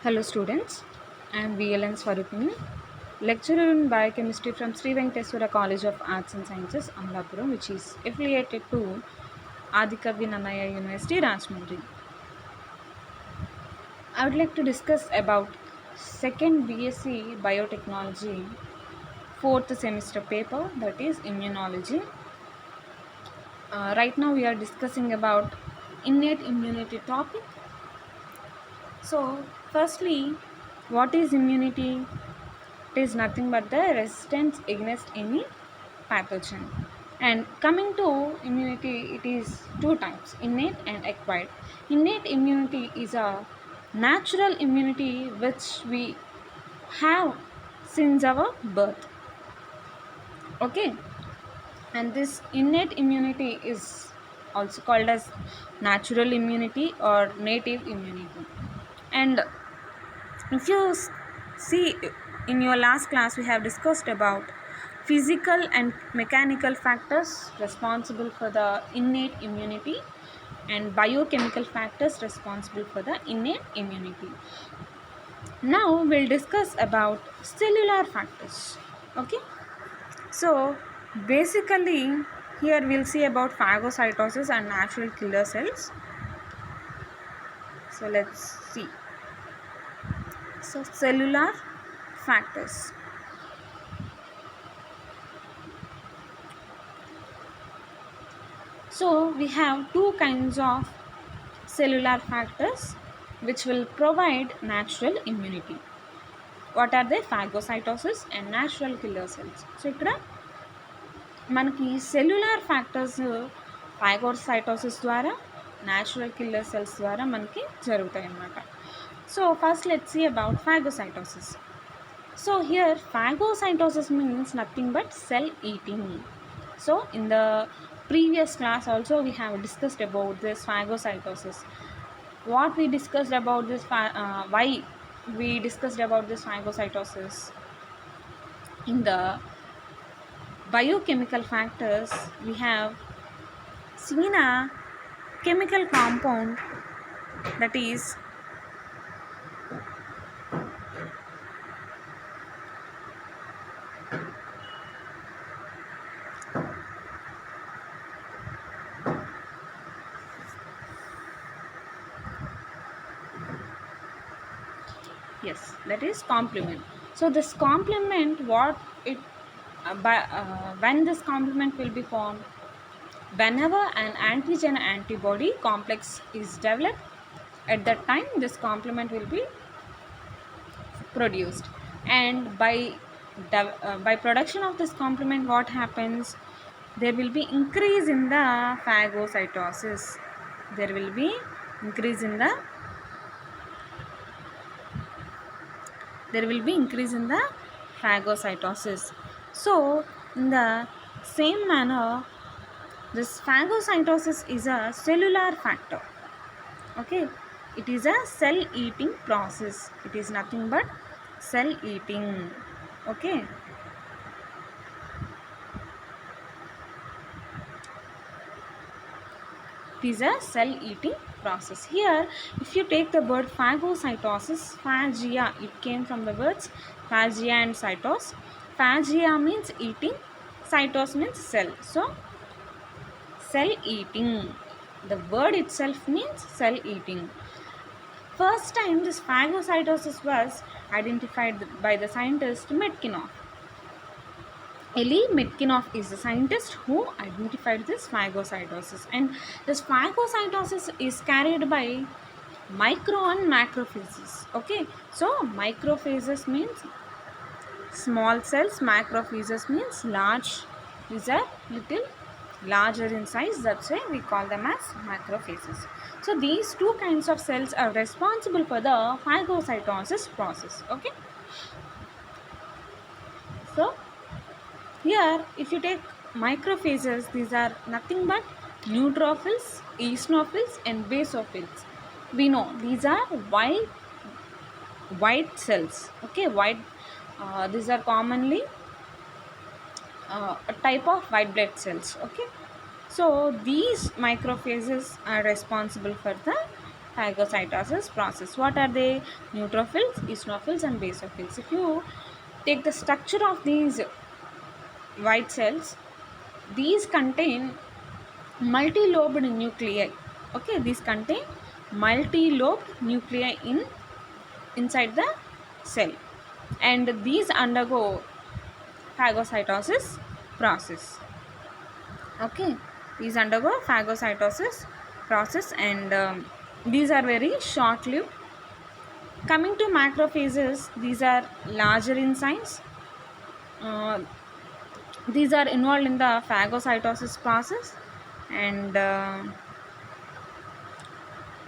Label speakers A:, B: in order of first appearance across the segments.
A: Hello students, I am VLN Swarupini, lecturer in biochemistry from Sri Venkateswara College of Arts and Sciences, Amlapuram, which is affiliated to Adikavi Nannaya University, Rajahmundry. I would like to discuss about second BSc Biotechnology, fourth semester paper, that is immunology. Right now we are discussing about innate immunity topic. So, firstly, what is immunity? It is nothing but the resistance against any pathogen. And coming to immunity, it is two types, innate and acquired. Innate immunity is a natural immunity which we have since our birth. Okay, and this innate immunity is also called as natural immunity or native immunity. And if you see, in your last class we have discussed about physical and mechanical factors responsible for the innate immunity and biochemical factors responsible for the innate immunity. Now we'll discuss about cellular factors. Okay, so basically here we'll see about phagocytosis and natural killer cells. So let's see. So cellular factors. So we have two kinds of cellular factors which will provide natural immunity. What are they? Phagocytosis and natural killer cells. So ఇక్కడ మనకి cellular factors phagocytosis ద్వారా natural killer cells ద్వారా మనకి జరుగుతాయి అన్నమాట. So first let's see about phagocytosis. So here phagocytosis means nothing but cell eating. So in the previous class also we have discussed about this phagocytosis. What we discussed about this, why we discussed about this phagocytosis. In the biochemical factors we have seen a chemical compound that is that is complement. So this complement, what it when this complement will be formed, whenever an antigen antibody complex is developed, at that time this complement will be produced, and by production of this complement, what happens? There will be increase in the phagocytosis. There will be increase in the phagocytosis. So in the same manner, this phagocytosis is a cellular factor. Okay, it is a cell eating process. It is nothing but cell eating. Okay, it is a cell eating process. Here if you take the word phagocytosis, phagia, it came from the words phagia and cytos. Phagia means eating, cytos means cell. So cell eating, the word itself means cell eating. First time this phagocytosis was identified by the scientist Medkinov. Elie Medkinov is the scientist who identified this phagocytosis, and this phagocytosis is carried by micro and macrophages. Okay, so macrophages means small cells, macrophages means large. These are little larger in size, that's why we call them as macrophages. So these two kinds of cells are responsible for the phagocytosis process. Okay, so here if you take macrophages, these are nothing but neutrophils, eosinophils and basophils. We know these are white cells. Okay, these are commonly a type of white blood cells. Okay, so these macrophages are responsible for the phagocytosis process. What are they? Neutrophils, eosinophils and basophils. If you take the structure of these white cells, these contain multi-lobed nuclei. Okay, these contain multi-lobed nuclei inside the cell, and these undergo phagocytosis process. Okay, these undergo phagocytosis process, and these are very short lived. Coming to macrophages, these are larger in size. These are involved in the phagocytosis process, and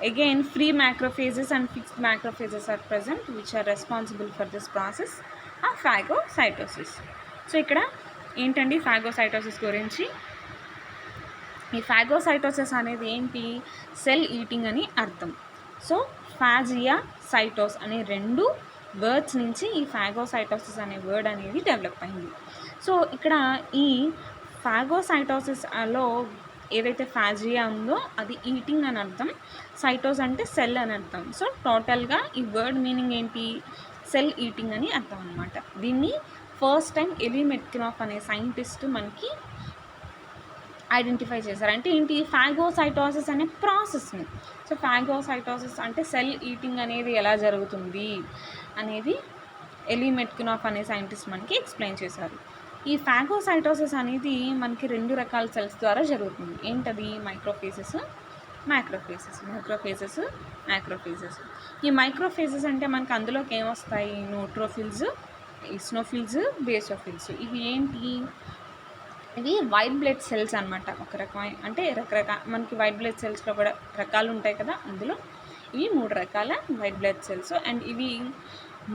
A: again free macrophages and fixed macrophages are present, which are responsible for this process of phagocytosis. So ఇక్కడ ఏంటండి phagocytosis గురించి? ఈ phagocytosis అనేది ఏంటి? Cell eating అని అర్థం. So ఫాజియా, సైటోస్ అనే రెండు వర్డ్స్ నుంచి ఈ phagocytosis అనే వర్డ్ అనేది డెవలప్ అయింది. సో ఇక్కడ ఈ phagocytosisలో ఏదైతే ఫాజియా ఉందో అది ఈటింగ్ అని అర్థం, సైటోస్ అంటే సెల్ అని అర్థం. సో టోటల్గా ఈ వర్డ్ మీనింగ్ ఏంటి? సెల్ ఈటింగ్ అని అర్థం అనమాట. దీన్ని ఫస్ట్ టైం ఎలి మెట్కినాఫ్ అనే సైంటిస్ట్ మనకి ఐడెంటిఫై చేశారు. అంటే ఏంటి? ఫాగోసైటోసిస్ అనే ప్రాసెస్ని. సో ఫాగోసైటోసిస్ అంటే సెల్ ఈటింగ్ అనేది ఎలా జరుగుతుంది అనేది ఎలి మెట్కినాఫ్ అనే సైంటిస్ట్ మనకి ఎక్స్ప్లెయిన్ చేశారు. ఈ ఫాగోసైటోసిస్ అనేది మనకి రెండు రకాల సెల్స్ ద్వారా జరుగుతుంది. ఏంటది? మైక్రోఫేజెస్, మ్యాక్రోఫేజెస్. ఈ మైక్రోఫేజెస్ అంటే మనకి అందులోకి ఏమొస్తాయి? Neutrophils, eosinophils, basophils. ఇవి ఏంటి? ఇవి వైట్ బ్లడ్ సెల్స్ అనమాట. ఒక రకమైన అంటే రకరకాల మనకి వైట్ బ్లడ్ సెల్స్లో కూడా రకాలు ఉంటాయి కదా, అందులో ఇవి 3 రకాల వైట్ బ్లడ్ సెల్స్, అండ్ ఇవి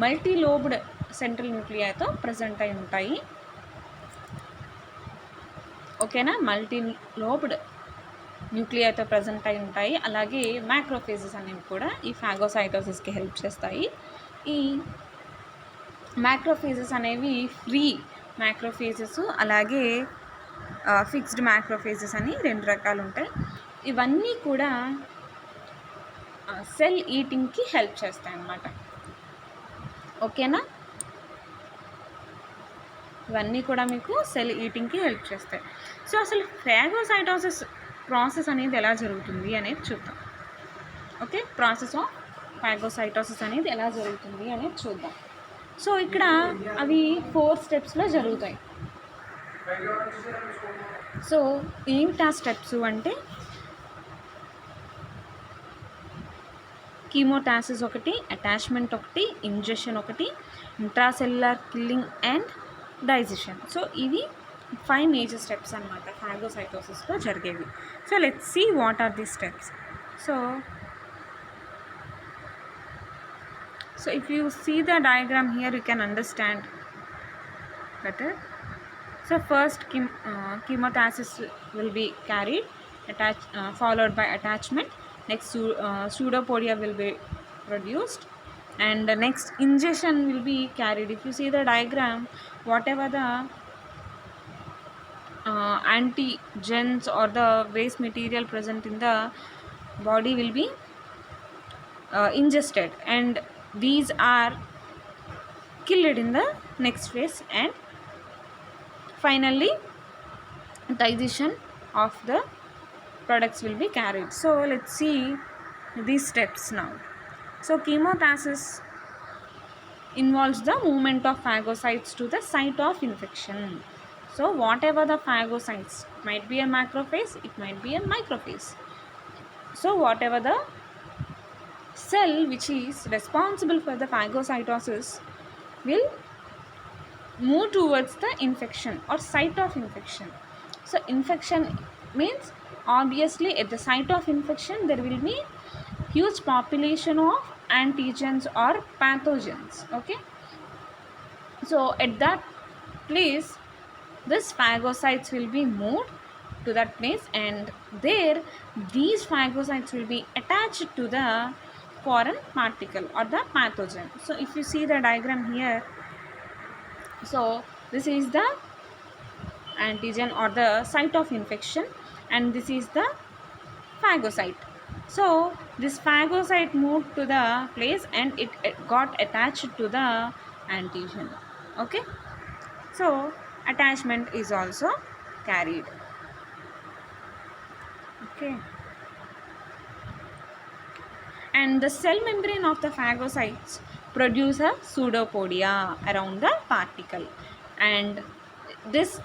A: మల్టీలోబ్డ్ సెంట్రల్ న్యూక్లియాతో ప్రజెంట్ అయి ఉంటాయి. ఓకేనా? మల్టీలోబ్డ్ న్యూక్లియాతో ప్రజెంట్ అయి ఉంటాయి. అలాగే మ్యాక్రోఫేజెస్ అనేవి కూడా ఈ ఫాగోసైటోసిస్కి హెల్ప్ చేస్తాయి. ఈ మ్యాక్రోఫేజెస్ అనేవి ఫ్రీ మ్యాక్రోఫేజెస్, అలాగే ఫిక్స్డ్ మ్యాక్రోఫేజెస్ అని 2 రకాలు ఉంటాయి. ఇవన్నీ కూడా సెల్ ఈటింగ్కి హెల్ప్ చేస్తాయి అన్నమాట. ఓకేనా? ఇవన్నీ కూడా మీకు సెల్ ఈటింగ్కి హెల్ప్ చేస్తాయి. సో అసలు ఫాగోసైటోసిస్ ప్రాసెస్ అనేది ఎలా జరుగుతుంది అనేది చూద్దాం. ఓకే, ప్రాసెస్ ఆఫ్ ఫాగోసైటోసిస్ అనేది ఎలా జరుగుతుంది అనేది చూద్దాం. సో ఇక్కడ అవి 4 స్టెప్స్లో జరుగుతాయి. సో ఏంటి ఆ స్టెప్స్ అంటే, కీమోటాసిస్ ఒకటి, అటాచ్మెంట్ ఒకటి, ఇంజెక్షన్ ఒకటి, intracellular killing and digestion. So ఇవి 5 మేజర్ స్టెప్స్ అనమాట ఫాగోసైటోసిస్లో జరిగేవి. So let's see what are the steps. So if you see the diagram here, you can understand better. So first chemotaxis will be carried, followed by attachment. Next pseudopodia will be produced, and the next ingestion will be carried. If you see the diagram, whatever the antigens or the waste material present in the body will be ingested, and these are killed in the next phase, and finally digestion of the products will be carried. So let's see these steps now. So chemotaxis involves the movement of phagocytes to the site of infection. So whatever the phagocytes, it might be a macrophage, it might be a microphage. So whatever the cell which is responsible for the phagocytosis will move towards the infection or site of infection. So infection means obviously at the site of infection there will be huge population of antigens or pathogens. Okay, so at that place this phagocytes will be moved to that place, and there these phagocytes will be attached to the foreign particle or the pathogen. So if you see the diagram here, so this is the antigen or the site of infection, and this is the phagocyte. So This phagocyte moved to the place and it got attached to the antigen. Okay, so attachment is also carried. Okay, and the cell membrane of the phagocytes produce a pseudopodia around the particle, and this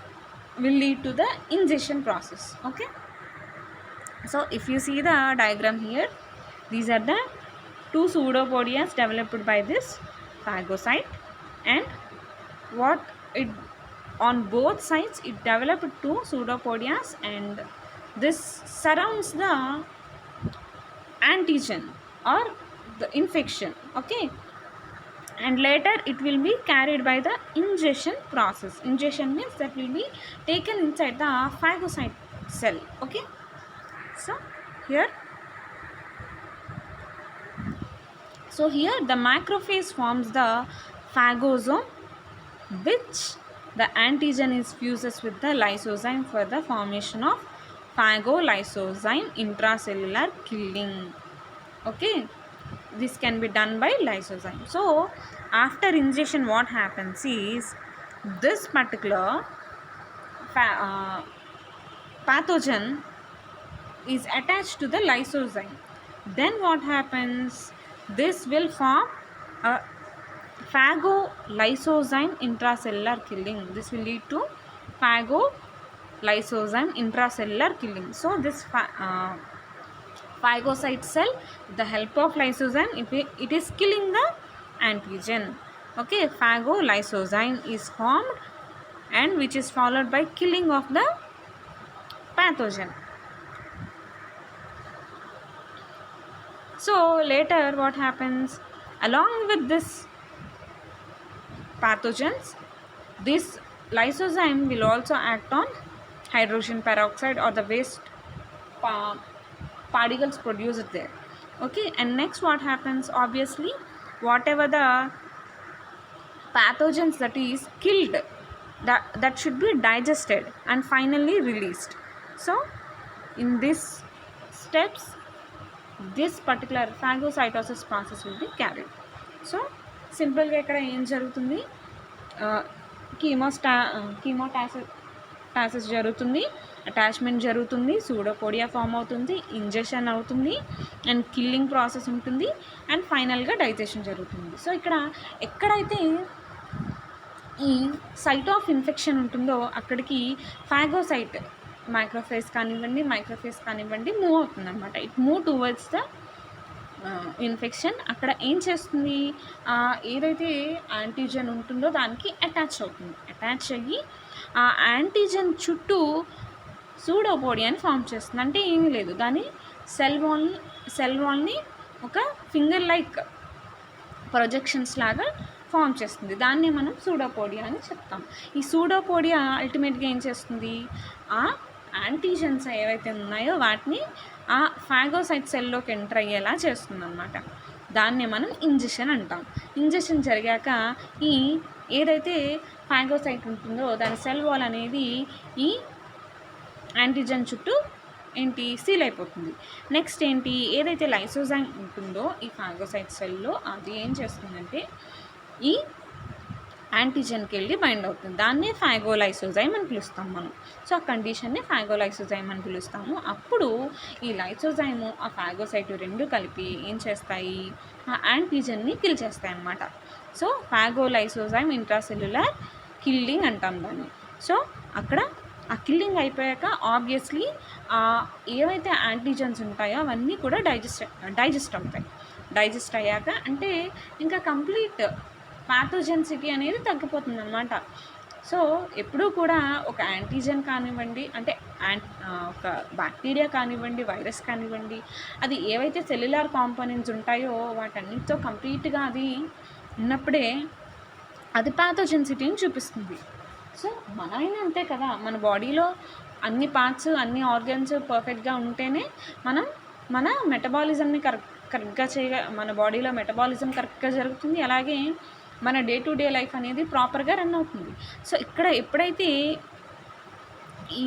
A: will lead to the ingestion process. Okay, so if you see the diagram here, these are the two pseudopodias developed by this phagocyte, and what it on both sides it developed two pseudopodias, and this surrounds the antigen or the infection. Okay, and later it will be carried by the ingestion process. Ingestion means that will be taken inside the phagocyte cell. Okay, so here the macrophage forms the phagosome, which the antigen is fuses with the lysozyme for the formation of phagolysozyme intracellular killing. Okay, this can be done by lysozyme. So after ingestion, what happens is this particular pathogen is attached to the lysozyme. Then what happens? This will form a phagolysozyme intracellular killing. This will lead to phagolysozyme intracellular killing. So this phagocyte cell, with the help of lysozyme, it is killing the antigen. Okay, phagolysozyme is formed, and which is followed by killing of the pathogen. So later what happens? Along with this pathogens, this lysozyme will also act on hydrogen peroxide or the waste particles produced there. Okay, and next what happens? Obviously, whatever the pathogens that is killed, that should be digested and finally released. So in these steps, this particular phagocytosis process will be carried. So సింపుల్గా ఇక్కడ ఏం జరుగుతుంది? కీమోటాసిస్ జరుగుతుంది, attachment జరుగుతుంది, pseudopodia form అవుతుంది, injection అవుతుంది, and killing process ఉంటుంది, and ఫైనల్గా డైజెషన్ జరుగుతుంది. సో ఇక్కడ ఎక్కడైతే ఈ సైట్ ఆఫ్ ఇన్ఫెక్షన్ ఉంటుందో అక్కడికి ఫాగోసైట్ మైక్రోఫేస్ కానివ్వండి మూవ్ అవుతుంది అనమాట. It move towards the infection. అక్కడ ఏం చేస్తుంది? ఏదైతే యాంటీజెన్ ఉంటుందో దానికి అటాచ్ అవుతుంది. అటాచ్ అయ్యి ఆ యాంటీజెన్ చుట్టూ సూడోపోడియాని ఫామ్ చేస్తుంది. అంటే ఏమీ లేదు, దాని సెల్ వాల్ని ఒక ఫింగర్ లైక్ ప్రొజెక్షన్స్ లాగా ఫామ్ చేస్తుంది. దాన్ని మనం సూడోపోడియా అని చెప్తాం. ఈ సూడోపోడియా అల్టిమేట్గా ఏం చేస్తుంది? ఆ యాంటీజెన్స్ ఏవైతే ఉన్నాయో వాటిని ఆ ఫాగోసైట్ సెల్లోకి ఎంటర్ అయ్యేలా చేస్తుంది అనమాట. దాన్ని మనం ఇంజెక్షన్ అంటాం. ఇంజెక్షన్ జరిగాక ఈ ఏదైతే ఫాగోసైట్ ఉంటుందో దాని సెల్ వాల్ అనేది ఈ యాంటీజెన్ చుట్టూ సీల్ అయిపోతుంది. నెక్స్ట్ ఏదైతే లైసోజైమ్ ఉంటుందో ఈ ఫాగోసైట్ సెల్లో అది ఏం చేస్తుందంటే ఈ యాంటీజెన్కి వెళ్ళి బైండ్ అవుతుంది. దాన్నే ఫాగోలైసోజైమ్ అని పిలుస్తాం మనం. సో ఆ కండిషన్ని ఫాగోలైసోజైమ్ అని పిలుస్తాము. అప్పుడు ఈ లైసోజైము ఆ ఫాగోసైట్ రెండు కలిపి ఏం చేస్తాయి? ఆ యాంటీజెన్ని కిల్ చేస్తాయి అన్నమాట. సో ఫాగోలైసోజైమ్ ఇంట్రాసెల్యులర్ కిల్లింగ్ అంటాం దాన్ని. సో అక్కడ ఆ కిల్లింగ్ అయిపోయాక ఆబ్వియస్లీ ఏవైతే యాంటీజెన్స్ ఉంటాయో అవన్నీ కూడా డైజెస్ట్ అవుతాయి. డైజెస్ట్ అయ్యాక అంటే ఇంకా కంప్లీట్ ప్యాథోజెన్సిటీ అనేది తగ్గిపోతుంది అన్నమాట. సో ఎప్పుడూ కూడా ఒక యాంటీజెన్ కానివ్వండి, అంటే ఒక బ్యాక్టీరియా కానివ్వండి, వైరస్ కానివ్వండి, అది ఏవైతే సెల్యులార్ కాంపోనెంట్స్ ఉంటాయో వాటన్నిటితో కంప్లీట్గా అది ఉన్నప్పుడే అది ప్యాథోజెన్సిటీని చూపిస్తుంది. సో మనమైనా అంతే కదా, మన బాడీలో అన్ని పార్ట్స్ అన్ని ఆర్గన్స్ పర్ఫెక్ట్గా ఉంటేనే మనం మన మెటబాలిజంని కరెక్ట్గా మన బాడీలో మెటబాలిజం కరెక్ట్గా జరుగుతుంది. అలాగే మన డే టు డే లైఫ్ అనేది ప్రాపర్గా రన్ అవుతుంది. సో ఇక్కడ ఎప్పుడైతే ఈ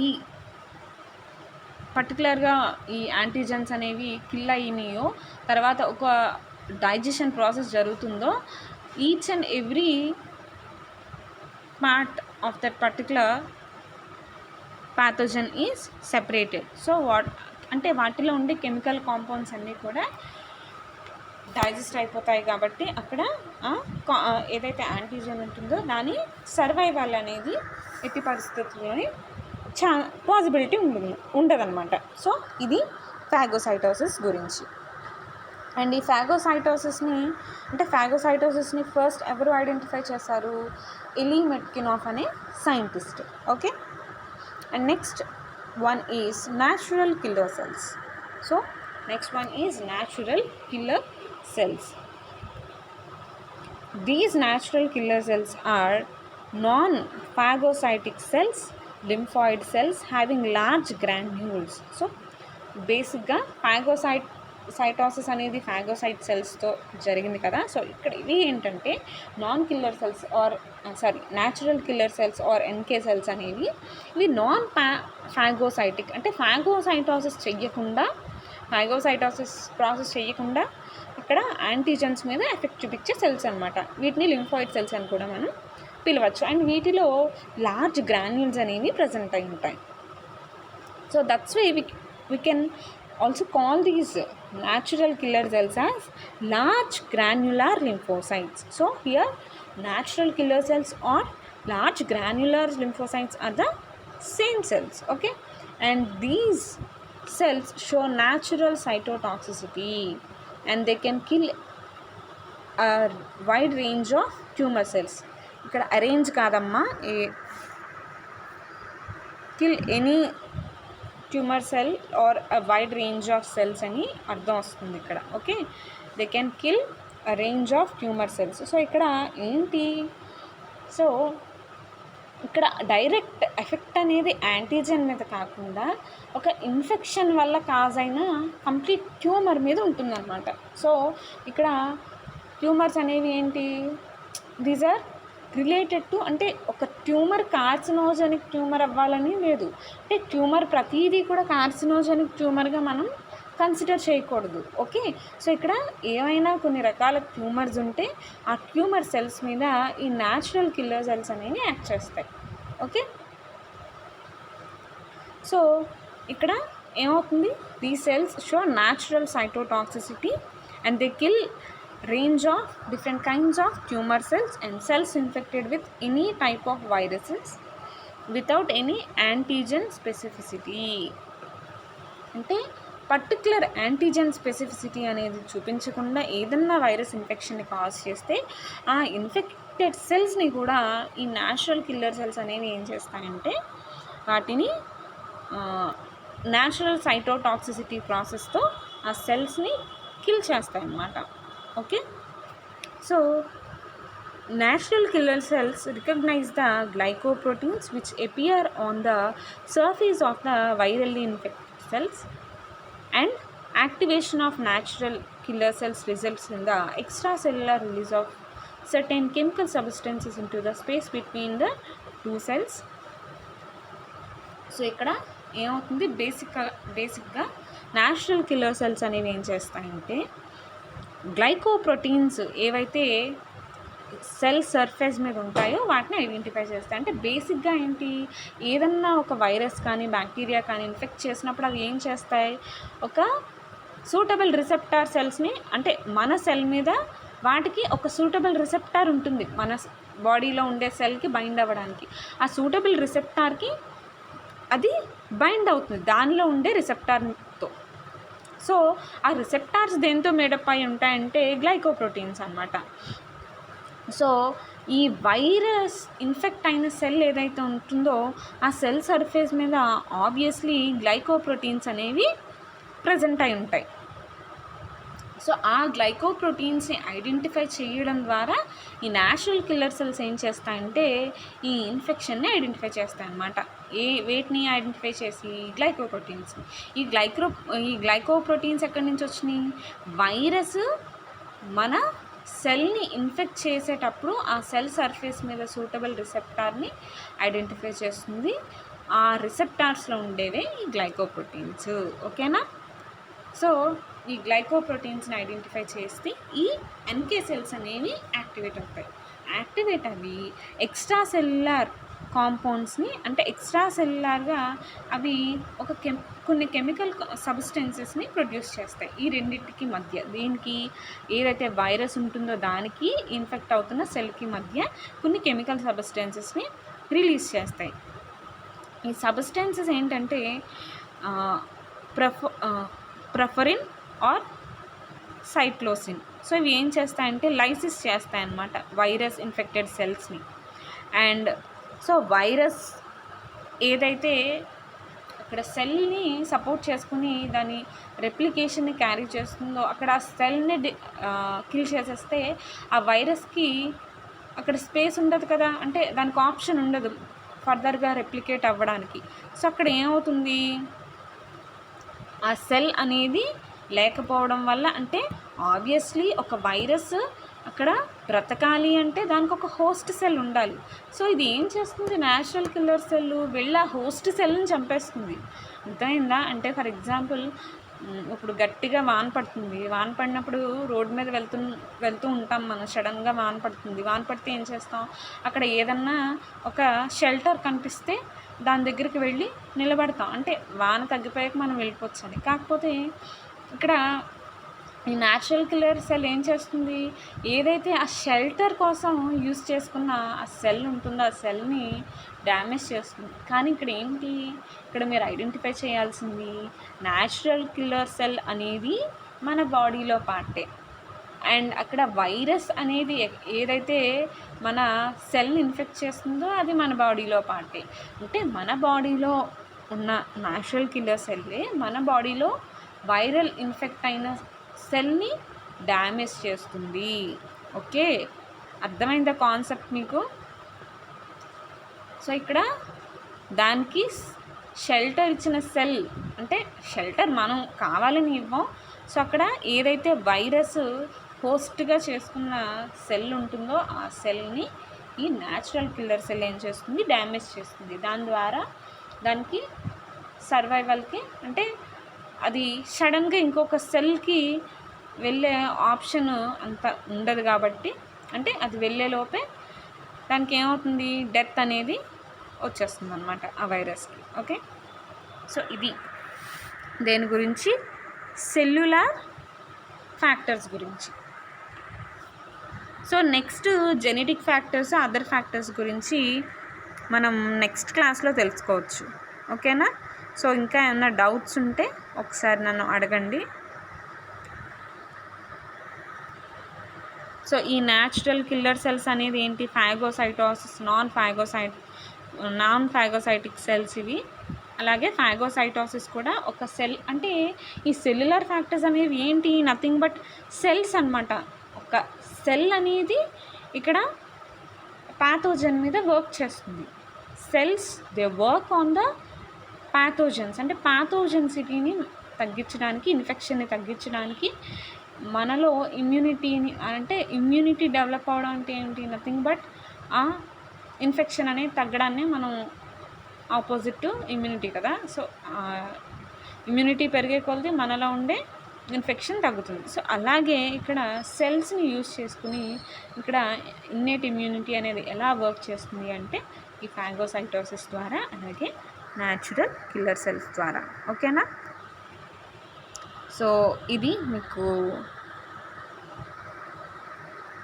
A: పర్టికులర్గా ఈ యాంటీజెన్స్ అనేవి కిల్ అయినాయో, తర్వాత ఒక డైజెషన్ ప్రాసెస్ జరుగుతుందో, each and every part of that particular pathogen is separated. So అంటే వాటిలో ఉండే కెమికల్ కాంపౌండ్స్ అన్నీ కూడా డైజెస్ట్ అయిపోతాయి కాబట్టి అక్కడ ఏదైతే యాంటీజెన్ ఉంటుందో దాని సర్వైవల్ అనేది ఎట్టి పరిస్థితుల్లోని పాసిబిలిటీ ఉండదన్నమాట. సో ఇది ఫాగోసైటోసిస్ గురించి. అండ్ ఈ ఫాగోసైటోసిస్ని ఫస్ట్ ఎవరు ఐడెంటిఫై చేశారు? ఎలీ మెట్కినాఫ్ అనే scientist. Okay, and next one is natural killer cells. So next one is natural killer cells. These natural killer cells are non-phagocytic cells, lymphoid cells having large granules. So basically phagocytosis అనేది phagocyte సెల్స్తో జరిగింది కదా. So ఇక్కడ ఇవి ఏంటంటే non-killer cells natural killer cells or NK cells అనేవి ఇవి phagocytic, అంటే ఫాగోసైటోసిస్ ప్రాసెస్ చేయకుండా ఇక్కడ యాంటీజెన్స్ మీద ఎఫెక్ట్ చూపించే సెల్స్ అనమాట. వీటిని లింఫాయిడ్ సెల్స్ అని కూడా మనం పిలవచ్చు. అండ్ వీటిలో లార్జ్ గ్రాన్యూల్స్ అనేవి ప్రజెంట్ అయి ఉంటాయి. So that's why we can also call these natural killer cells as large granular lymphocytes. So here natural killer cells or large granular lymphocytes are the same cells. Okay, and these cells show natural cytotoxicity and they can kill a wide range of tumor cells. ఇక్కడ arrange కాదమ్మా, kill any tumour cell or a wide range of cells అని అర్థం వస్తుంది ఇక్కడ. Okay, they can kill a range of tumour cells. So ఇక్కడ ఏంటి, so ఇక్కడ direct effect అనేది యాంటీజెన్ మీద కాకుండా ఒక ఇన్ఫెక్షన్ వల్ల కాజ్ అయిన కంప్లీట్ ట్యూమర్ మీద ఉంటుందన్నమాట. సో ఇక్కడ ట్యూమర్స్ అనేవి ఏంటి, దీస్ ఆర్ రిలేటెడ్ టు, అంటే ఒక ట్యూమర్ కార్సినోజెనిక్ ట్యూమర్ అవ్వాలని లేదు. అంటే ట్యూమర్ ప్రతిదీ కూడా కార్సినోజెనిక్ ట్యూమర్గా మనం కన్సిడర్ చేయకూడదు. ఓకే, సో ఇక్కడ ఏమైనా కొన్ని రకాల ట్యూమర్స్ ఉంటే ఆ ట్యూమర్ సెల్స్ మీద ఈ న్యాచురల్ కిల్లర్ సెల్స్ అనేవి యాక్ట్ చేస్తాయి. ఓకే, సో ఇక్కడ ఏమవుతుంది, దీ cells show natural cytotoxicity and they kill range of different kinds of tumor cells and cells infected with any type of viruses without any antigen specificity. అంటే particular antigen specificity అనేది చూపించకుండా ఏదన్నా virus ఇన్ఫెక్షన్ని cause చేస్తే ఆ infected సెల్స్ని కూడా ఈ natural killer cells అనేవి ఏం చేస్తాయంటే వాటిని న్యాచురల్ సైటోటాక్సిసిటీ ప్రాసెస్తో ఆ సెల్స్ని kill చేస్తాయన్నమాట. Okay, so natural killer cells recognize the glycoproteins which appear on the surface of the virally infected cells, and activation of natural killer cells results in the extracellular release of certain chemical substances into the space between the two cells. So ఇక్కడ ఏమవుతుంది, బేసిక్గా natural killer cells అనేవి ఏం చేస్తాయంటే glycoproteins ఏవైతే cell surface మీద ఉంటాయో వాటిని ఐడెంటిఫై చేస్తాయి. అంటే బేసిక్గా ఏంటి, ఏదన్నా ఒక వైరస్ కానీ బ్యాక్టీరియా కానీ ఇన్ఫెక్ట్ చేసినప్పుడు అవి ఏం చేస్తాయి, ఒక సూటబుల్ రిసెప్టార్ సెల్స్ని, అంటే మన సెల్ మీద వాటికి ఒక సూటబుల్ రిసెప్టార్ ఉంటుంది మన బాడీలో ఉండే సెల్కి బైండ్ అవ్వడానికి. ఆ సూటబుల్ రిసెప్టార్కి అది బైండ్ అవుతుంది దానిలో ఉండే రిసెప్టార్తో. సో ఆ రిసెప్టార్స్ దేంతో మేడప్ అయి ఉంటాయంటే గ్లైకోప్రోటీన్స్ అన్నమాట. సో ఈ వైరస్ ఇన్ఫెక్ట్ అయిన సెల్ ఏదైతే ఉంటుందో ఆ సెల్ సర్ఫేస్ మీద ఆబ్వియస్లీ గ్లైకోప్రోటీన్స్ అనేవి ప్రజెంట్ అయి ఉంటాయి. సో ఆ గ్లైకోప్రోటీన్స్ని ఐడెంటిఫై చేయడం ద్వారా ఈ న్యాచురల్ కిల్లర్ సెల్స్ ఏం చేస్తాయంటే ఈ ఇన్ఫెక్షన్ని ఐడెంటిఫై చేస్తాయి అన్నమాట. వేటిని ఐడెంటిఫై చేసి, గ్లైకోప్రోటీన్స్ని. ఈ గ్లైకోప్రోటీన్స్ ఎక్కడి నుంచి వచ్చినాయి, వైరస్ మన సెల్ని ఇన్ఫెక్ట్ చేసేటప్పుడు ఆ సెల్ సర్ఫేస్ మీద సూటబుల్ రిసెప్టార్ని ఐడెంటిఫై చేస్తుంది. ఆ రిసెప్టార్స్లో ఉండేవే ఈ గ్లైకోప్రోటీన్స్. ఓకేనా? సో ఈ గ్లైకోప్రోటీన్స్ని ఐడెంటిఫై చేస్తే ఈ ఎన్కే సెల్స్ అనేవి యాక్టివేట్ అవుతాయి. యాక్టివేట్ అవి ఎక్స్ట్రా సెల్యులార్ కాంపౌండ్స్ని, అంటే ఎక్స్ట్రా సెల్యులార్గా అవి ఒక కొన్ని కెమికల్ సబ్స్టెన్సెస్ని ప్రొడ్యూస్ చేస్తాయి ఈ రెండింటికి మధ్య. దీనికి ఏదైతే వైరస్ ఉంటుందో దానికి ఇన్ఫెక్ట్ అవుతున్న సెల్కి మధ్య కొన్ని కెమికల్ సబ్స్టెన్సెస్ని రిలీజ్ చేస్తాయి. ఈ సబ్స్టెన్సెస్ ఏంటంటే ప్రఫరిన్ ఆర్ సైక్లోసిన్. సో ఇవి ఏం చేస్తాయంటే లైసిస్ చేస్తాయన్నమాట వైరస్ ఇన్ఫెక్టెడ్ సెల్స్ని. అండ్ సో వైరస్ ఏదైతే అక్కడ సెల్ని సపోర్ట్ చేసుకుని దాని రెప్లికేషన్ని క్యారీ చేస్తుందో అక్కడ ఆ సెల్ని కిల్ చేసేస్తే ఆ వైరస్కి అక్కడ స్పేస్ ఉండదు కదా, అంటే దానికి ఆప్షన్ ఉండదు ఫర్దర్గా రెప్లికేట్ అవ్వడానికి. సో అక్కడ ఏమవుతుంది, ఆ సెల్ అనేది లేకపోవడం వల్ల, అంటే ఆబ్వియస్లీ ఒక వైరస్ అక్కడ బ్రతకాలి అంటే దానికి ఒక హోస్ట్ సెల్ ఉండాలి. సో ఇది ఏం చేస్తుంది, న్యాచురల్ కిల్లర్ సెల్ వెళ్ళి ఆ హోస్ట్ సెల్ని చంపేస్తుంది. అర్థమైందా? అంటే ఫర్ ఎగ్జాంపుల్ ఇప్పుడు గట్టిగా వాన పడుతుంది, వాన పడినప్పుడు రోడ్డు మీద వెళ్తూ ఉంటాం మనం, సడన్గా వాన పడుతుంది. వాన పడితే ఏం చేస్తాం, అక్కడ ఏదన్నా ఒక షెల్టర్ కనిపిస్తే దాని దగ్గరికి వెళ్ళి నిలబడతాం, అంటే వాన తగ్గిపోయాక మనం వెళ్ళిపోవచ్చు అని. కాకపోతే ఇక్కడ ఈ న్యాచురల్ కిల్లర్ సెల్ ఏం చేస్తుంది, ఏదైతే ఆ షెల్టర్ కోసం యూజ్ చేసుకున్న ఆ సెల్ ఉంటుందో ఆ సెల్ని డ్యామేజ్ చేస్తుంది. కానీ ఇక్కడ ఏంటి, ఇక్కడ మీరు ఐడెంటిఫై చేయాల్సింది న్యాచురల్ కిల్లర్ సెల్ అనేది మన బాడీలో పార్టే. అండ్ అక్కడ వైరస్ అనేది ఏదైతే మన సెల్ని ఇన్ఫెక్ట్ చేస్తుందో అది మన బాడీలో పార్టే. అంటే మన బాడీలో ఉన్న న్యాచురల్ కిల్లర్ సెల్లే మన బాడీలో వైరల్ ఇన్ఫెక్ట్ అయిన సెల్ని డ్యామేజ్ చేస్తుంది. ఓకే, అర్థమైందా కాన్సెప్ట్ మీకు? సో ఇక్కడ దానికి షెల్టర్ ఇచ్చిన సెల్, అంటే షెల్టర్ మనం కావాలని ఇవ్వం. సో అక్కడ ఏదైతే వైరస్ హోస్ట్గా చేసుకున్న సెల్ ఉంటుందో ఆ సెల్ని ఈ న్యాచురల్ కిల్లర్ సెల్ ఏం చేస్తుంది, డ్యామేజ్ చేస్తుంది. దాని ద్వారా దానికి సర్వైవల్కి, అంటే అది సడన్గా ఇంకొక సెల్కి వెళ్ళే ఆప్షన్ అంత ఉండదు కాబట్టి, అంటే అది వెళ్ళే లోపే దానికి ఏమవుతుంది, డెత్ అనేది వచ్చేస్తుంది అనమాట ఆ వైరస్కి. ఓకే, సో ఇది దేని గురించి, సెల్యులార్ ఫ్యాక్టర్స్ గురించి. So next genetic factors, other factors గురించి మనం నెక్స్ట్ క్లాస్లో తెలుసుకోవచ్చు. ఓకేనా? సో ఇంకా ఏమైనా డౌట్స్ ఉంటే ఒకసారి నన్ను అడగండి. సో ఈ న్యాచురల్ కిల్లర్ సెల్స్ అనేది ఏంటి, ఫాగోసైటోసిస్, నాన్ ఫాగోసైటిక్ సెల్స్ ఇవి. అలాగే ఫాగోసైటోసిస్ కూడా ఒక సెల్, అంటే ఈ సెల్యులర్ ఫ్యాక్టర్స్ అనేవి ఏంటి, నథింగ్ బట్ సెల్స్ అనమాట. ఒక సెల్ అనేది ఇక్కడ ప్యాథోజన్ మీద వర్క్ చేస్తుంది. Cells they work on the pathogens, అంటే ప్యాథోజెన్సిటీని తగ్గించడానికి, ఇన్ఫెక్షన్ని తగ్గించడానికి, మనలో ఇమ్యూనిటీని, అంటే ఇమ్యూనిటీ డెవలప్ అవడం అంటే ఏంటి, నథింగ్ బట్ ఆ ఇన్ఫెక్షన్ అనేది తగ్గడాన్ని మనం ఆపోజిట్ ఇమ్యూనిటీ కదా. సో ఇమ్యూనిటీ పెరిగే కొలది మనలో ఉండే ఇన్ఫెక్షన్ తగ్గుతుంది. సో అలాగే ఇక్కడ సెల్స్ని యూజ్ చేసుకుని ఇక్కడ ఇన్నేట్ ఇమ్యూనిటీ అనేది ఎలా వర్క్ చేస్తుంది అంటే ఈ ఫాగోసైటోసిస్ ద్వారా, అలాగే న్యాచురల్ కిల్లర్ సెల్స్ ద్వారా. ఓకేనా? సో ఇది మీకు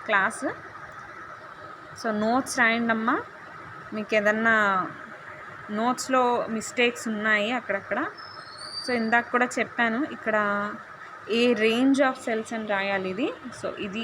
A: క్లాస్. సో నోట్స్ రాయండి అమ్మా, మీకు ఏదన్నా నోట్స్లో మిస్టేక్స్ ఉన్నాయి అక్కడక్కడ. సో ఇందాక కూడా చెప్పాను ఇక్కడ ఏ రేంజ్ ఆఫ్ సెల్స్ అని రాయాలి ఇది. సో ఇది